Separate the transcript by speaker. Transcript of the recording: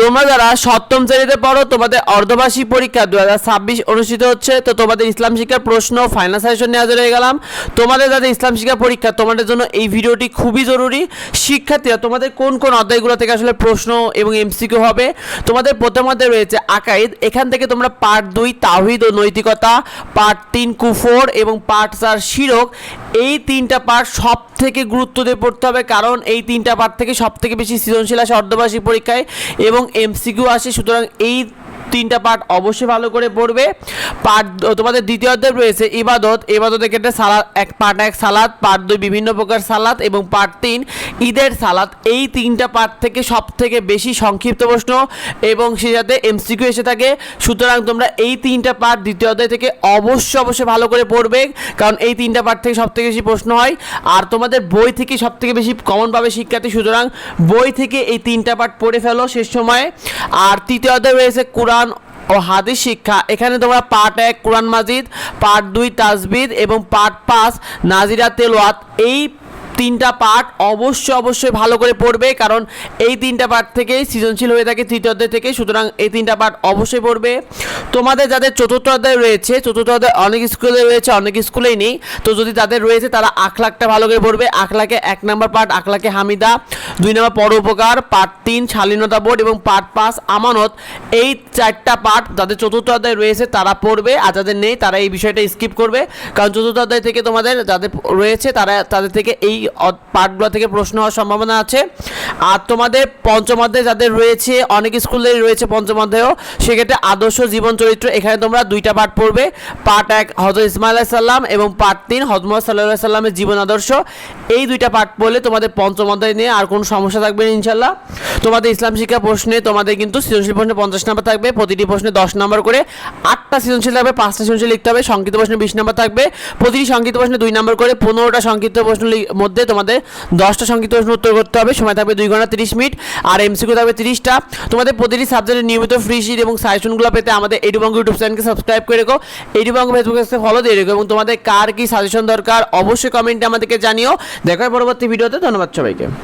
Speaker 1: তোমরা যারা সপ্তম শ্রেণীতে পড়ো তোমাদের অর্ধবার্ষিক পরীক্ষা 2026 অনুষ্ঠিত হচ্ছে। তো তোমাদের ইসলাম শিক্ষার প্রশ্ন ফাইনাল সাজেশন নিয়ে হাজির হয়ে গেলাম। তোমাদের যাদের ইসলাম শিক্ষা পরীক্ষা তোমাদের জন্য এই ভিডিওটি খুবই জরুরি। শিক্ষার্থীরা তোমাদের কোন কোন অধ্যায়গুলো থেকে আসলে প্রশ্ন এবং এমসিকিউ হবে, তোমাদের প্রথম অধ্যায় রয়েছে আকাইদ। এখান থেকে তোমরা পার্ট 2 তাওহীদ ও নৈতিকতা, পার্ট 3 কুফর এবং পার্ট 4 শিরক, এই তিনটা পার্ট সব থেকে গুরুত্ব দিয়ে পড়তে হবে, কারণ এই তিনটা পার্ট থেকে সব থেকে বেশি সৃজনশীল আসে অর্ধবার্ষিক পরীক্ষায় এবং এমসিকিউ আসে। সুতরাং এই তিনটা পার্ট অবশ্যই ভালো করে পড়বে। পার্ট তোমাদের দ্বিতীয় অধ্যায় রয়েছে ইবাদত। ইবাদতের ক্ষেত্রে সালাত পার্ট 1 সালাত, পার্ট 2 বিভিন্ন প্রকার সালাত এবং পার্ট 3 ঈদের সালাত। এই তিনটা পার্ট থেকে সব থেকে বেশি সংক্ষিপ্ত প্রশ্ন এবং সে সাথে এমসিকিউ এসে থাকে। সুতরাং তোমরা এই তিনটা পার্ট দ্বিতীয় অধ্যায় থেকে অবশ্যই ভালো করে পড়বে, কারণ এই তিনটা পার্ট থেকে সব থেকে বেশি প্রশ্ন হয় আর তোমাদের বই থেকে সব থেকে বেশি কমন পাবে শিক্ষার্থী। সুতরাং বই থেকে এই তিনটা পার্ট পড়ে ফেলো শেষ সময়ে। আর তৃতীয় অধ্যায় রয়েছে কোরআন ও হাদিস শিক্ষা। এখানে তোমরা পার্ট 1 কোরআন মাজিদ, পার্ট 2 তাজবিদ এবং পার্ট 5 নাজিরা তেলাওয়াত, এই তিনটা পার্ট অবশ্যই ভালো করে পড়বে, কারণ এই তিনটা পার্ট থেকেই সৃজনশীল হয়ে থাকে তৃতীয় অধ্যায় থেকে। সুতরাং এই তিনটা পার্ট অবশ্যই পড়বে। তোমাদের যাদের চতুর্থ অধ্যায় রয়েছে, চতুর্থ অধ্যায় অনেক স্কুলে রয়েছে অনেক স্কুলেই নেই, তো যদি তাদের রয়েছে তারা আখলাকটা ভালো করে পড়বে। আখলাকে 1 নম্বর পার্ট আখলাকে হামিদা, 2 নম্বর পরোপকার, পার্ট 3 শালীনতা বোধ এবং পার্ট 5 আমানত। এই চারটা পার্ট যাদের চতুর্থ অধ্যায় রয়েছে তারা পড়বে, আর যাদের নেই তারা এই বিষয়টা স্কিপ করবে, কারণ চতুর্থ অধ্যায় থেকে তোমাদের যাদের রয়েছে তাদের থেকে এই পার্টগুলো থেকে প্রশ্ন হওয়ার সম্ভাবনা আছে। আর তোমাদের পঞ্চম অধ্যায় যাদের রয়েছে অনেক স্কুলেই রয়েছে পঞ্চম অধ্যায়ও, সেক্ষেত্রে আদর্শ জীবন চরিত্র, এখানে তোমরা 2টা পার্ট পড়বে। পার্ট 1 হযরত ইসমাঈল আলাইহিস সালাম এবং পার্ট 3 হযরত মুহাম্মদ সাল্লাল্লাহু আলাইহি সাল্লামের জীবন আদর্শ। এই 2টা পার্ট পড়লে তোমাদের পঞ্চম অধ্যায় নিয়ে আর কোনো সমস্যা থাকবে না ইনশাআল্লাহ। তোমাদের ইসলাম শিক্ষা প্রশ্নে তোমাদের কিন্তু সৃজনশীল প্রশ্নে 50 নম্বর থাকবে, প্রতিটি প্রশ্নে 10 নম্বর করে, 8টা সৃজনশীল থাকবে, 5টা সৃজনশীল লিখতে হবে। সংক্ষিপ্ত প্রশ্নে 20 নম্বর থাকবে, প্রতিটি সংক্ষিপ্ত প্রশ্নে 2 নম্বর করে, 15টা সংক্ষিপ্ত প্রশ্নের মধ্যে তোমাদের 10টা সংক্ষিপ্ত প্রশ্ন উত্তর করতে হবে। সময় থাকবে 2 ঘন্টা 30 মিনিট আর এমসিকিউ থাকবে 30টা। তোমাদের প্রতিটি সাবজেক্টের নিয়মিত ফ্রি শিট এবং সাজেশনগুলো পেতে আমাদের এডুবঙ্গ ইউটিউব চ্যানেলকে সাবস্ক্রাইব করে রেখো, এডুবঙ্গ ফেসবুক পেজকে ফলো দিয়ে রেখো এবং তোমাদের কার কি সাজেশন দরকার অবশ্যই কমেন্টে আমাদেরকে জানিও। দেখা হয় পরবর্তী ভিডিওতে। ধন্যবাদ সবাইকে।